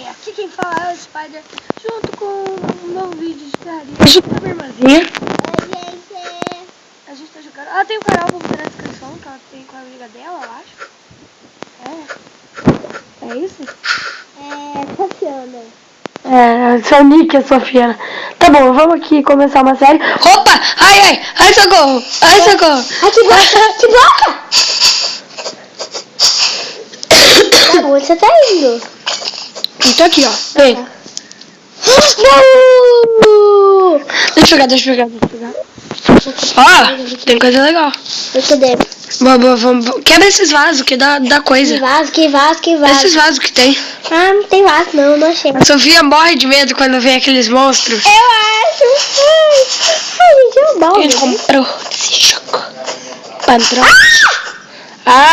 Aqui quem fala é o Spider, junto com um novo vídeo de carrinho. Junto com a minha irmãzinha. Oi, gente. A gente tá jogando. Ela tem um canal, vou botar na descrição, que ela tem com a amiga dela, eu acho. É isso? Sofiana. Sonic e a Sofiana. Tá bom, vamos aqui começar uma série. Opa! Ai, socorro! Ai, socorro! Ai, que bloca! Tá, onde você tá indo? Eu tô aqui, ó. Vem. Deixa eu pegar. Ó, tem coisa legal. Cadê? Vamos. Quebra esses vasos que dá coisa. Que vaso. Esses vasos que tem. Ah, não tem vaso não achei. A Sofia morre de medo quando vê aqueles monstros. Eu acho. Ai, gente, eu dou. Quem comprou esse jogo? Patrão.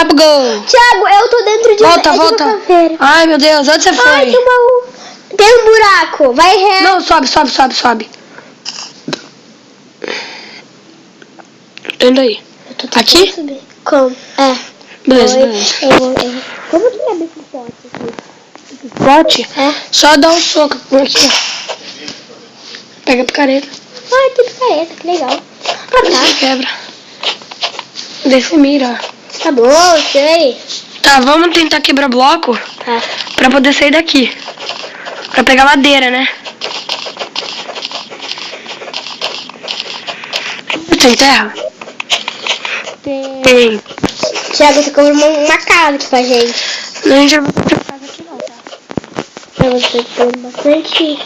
Bugou. Thiago, eu tô dentro de Volta. Ai, meu Deus, onde você foi? Ai, tem um buraco. Vai reto. Não, sobe. Tô indo aí. Aqui? Como? Beleza. Como que abre esse pote aqui? Pote? É. Só dá um soco por aqui, ó. Pega a picareta. Ai, tem picareta, que legal. Você quebra. Desce mira, ó. Tá bom, sei. Tá, vamos tentar quebrar bloco pra poder sair daqui. Pra pegar madeira, né? Tem terra? Tem. Thiago, você comprou uma casa aqui pra gente. Não, a gente não vai ter casa aqui não, tá? Pra você ter bastante.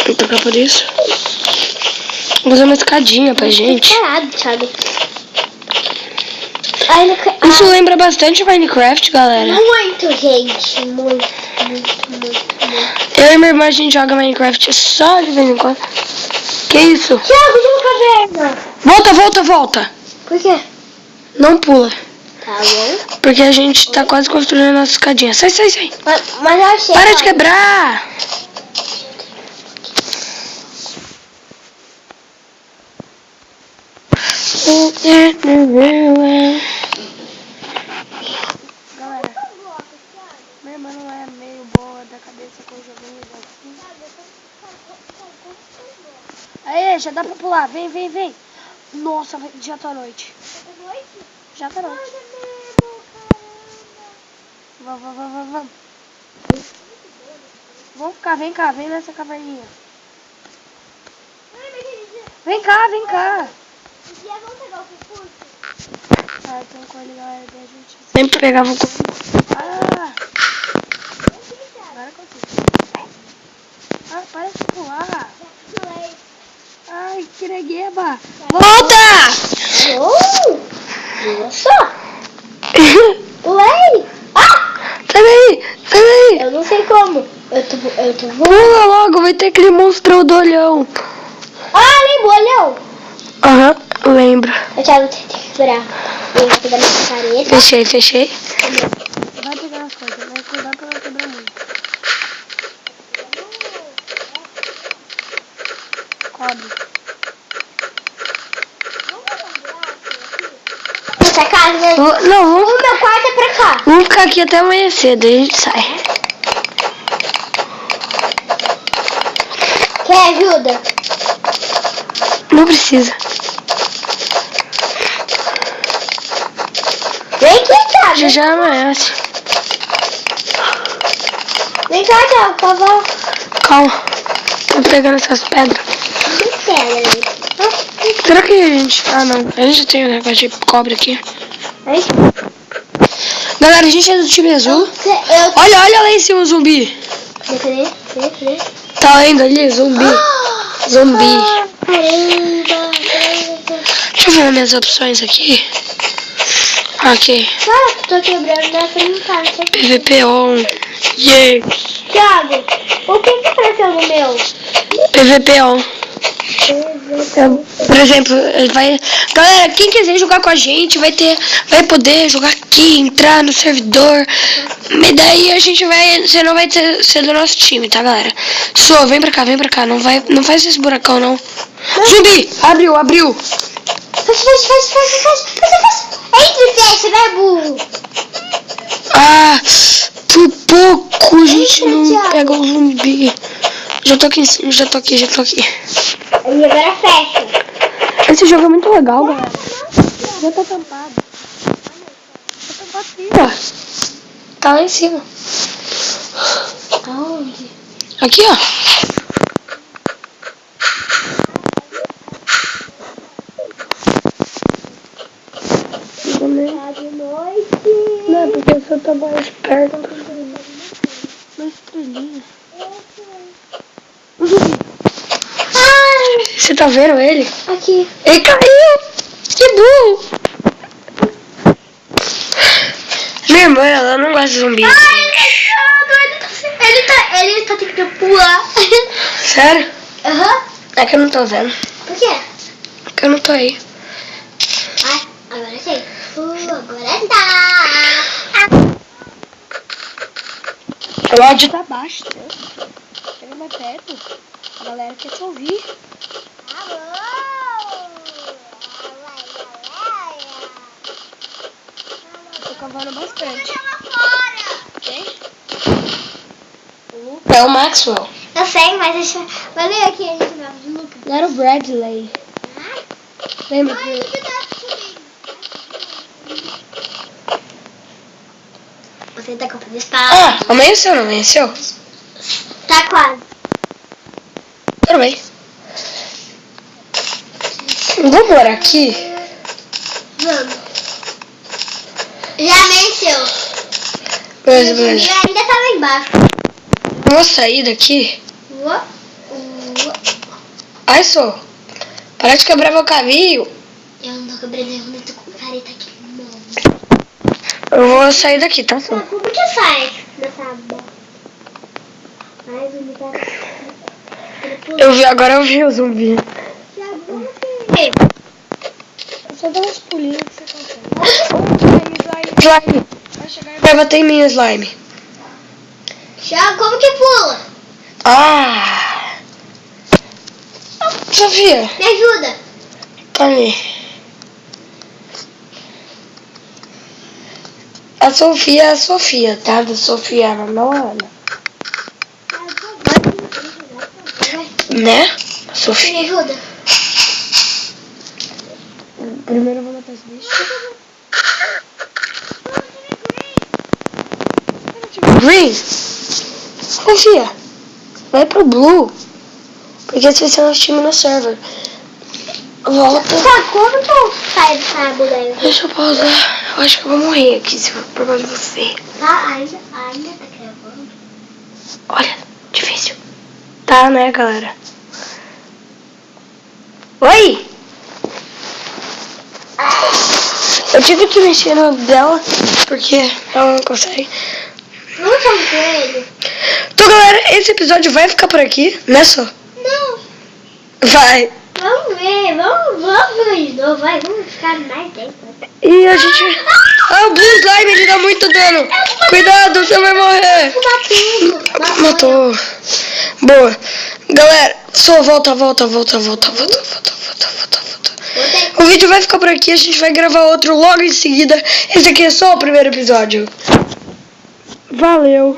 Vou trocar por isso. Vou fazer uma escadinha pra gente. Parado, Thiago. Isso lembra bastante Minecraft, galera. Muito, gente. Muito. Eu e minha irmã, a gente joga Minecraft só de vez em quando. Que isso? Thiago, de uma caverna. Volta. Por quê? Não pula. Tá bom. Porque a gente tá quase construindo a nossa escadinha. Sai. Mas eu achei. Para de quebrar. Galera, minha irmã não é meio boa da cabeça com joguinhos assim. Aí, já dá pra pular. Vem. Nossa, já tá noite. Já tá noite. Vamos. Vamos ficar, vem cá, vem nessa caverninha. Vem cá. Vamos pegar o concurso? Tem um coelho, galera, a gente sempre pegava o coelho. Agora consigo. Para de pular. Ai, que negueba. Volta! Nossa! Pulei! Sai daí! Eu não sei como. Eu tô voando. Pula logo, vai ter aquele monstrão do olhão. Lembro, olhão! Aham, lembro. Eu Thiago, tem que esperar. Eu vou pegar minha picareta. Fechei. Vai pegar as coisas, mas cuidado pra não quebrar muito. Cobre. Essa casa. Não, O meu quarto é pra cá. vamos ficar aqui até amanhecer, daí a gente sai. Quer ajuda? Não precisa. Vem aqui, Thiago. Já amanhece. Vem cá, Thiago, por favor. Calma. Tô pegando essas pedras. Que pedra? Será que a gente... não. A gente tem um negócio de cobre aqui. Galera, a gente é do time azul. Olha lá em cima o zumbi. Cadê? Tá vendo ali? Zumbi. Caramba. Deixa eu ver minhas opções aqui. Ok. Tô quebrando nessa limpar. PVP on. Yeah. Thiago, o que apareceu no meu? PVP on. Por exemplo, vai... Galera, quem quiser jogar com a gente vai poder jogar aqui, entrar no servidor. E daí a gente você não vai ser do nosso time, tá, galera? Vem pra cá. Não faz esse buracão, não. Zumbi! Abriu! Faz. Entre, fecha, vai, burro. Pô, pouco a gente não pega o zumbi. Já tô aqui em cima, já tô aqui. E agora fecha. Esse jogo é muito legal, galera. Já tá tampado. Tá tampado aqui, ó. Tá lá em cima. Aonde? Aqui, ó. Tá de noite. Não, porque eu só tô mais perto. Uma estrelinha. Você tá vendo ele? Aqui. Ele caiu! Que burro! Minha irmã, ela não gosta de zumbi. Ele tá tentando pular. Sério? Aham. É que eu não tô vendo. Por quê? É que eu não tô aí. Ai, agora sei. Agora tá. O áudio tá baixo, Deus. Chega mais perto. A galera quer te ouvir. Eu tô cavando bastante. Quem? É o Maxwell. Eu sei, mas deixa. Olha aqui a gente nome de Lucas. Não era o Bradley. Lembra que... Você tá comprando espada. Ah, amanheceu, não amanheceu? Tá quase. Tudo bem. Vamos morar aqui? Vamos. Já amanheceu. Beleza, E o beleza. zumbi ainda tá lá embaixo. Vou sair daqui. Ai, só. Para de quebrar meu caminho. Eu não tô quebrando, eu tô com careta aqui. Eu vou sair daqui, tá, só? Como que sai dessa bola? Ai, o zumbi tá... Agora eu vi o zumbi. Thiago, vamos ver. Só dá uns pulinhos que você consegue. Slime. Vai chegar e vai bater em mim, slime. Thiago, como que pula? Ah! Sofia, Me ajuda. tá ali. A Sofia é a Sofia, tá? Da Sofia, não a Ana. Né? A Me Sofia. ajuda. Primeiro eu vou matar esse bicho. Green! Sofia, vai pro Blue. Porque você é nosso time no server. Volta. Tá, como que eu saio dessa bodega? Deixa eu pausar. Eu acho que eu vou morrer aqui se for por causa de você. Tá, ainda tá gravando. Olha, difícil. Tá, né, galera? Oi! Eu tive que mexer no dela porque ela não consegue. Vamos falar com ele? Então, galera, esse episódio vai ficar por aqui, né, só? Não. Vai. Vamos ver, vamos de novo, vai, vamos ficar mais tempo. E a gente... Ah, o Blue Slime, ele dá muito dano. Cuidado, você vai morrer. Matou. Boa. Galera, só volta. O vídeo vai ficar por aqui, a gente vai gravar outro logo em seguida. Esse aqui é só o primeiro episódio. Valeu.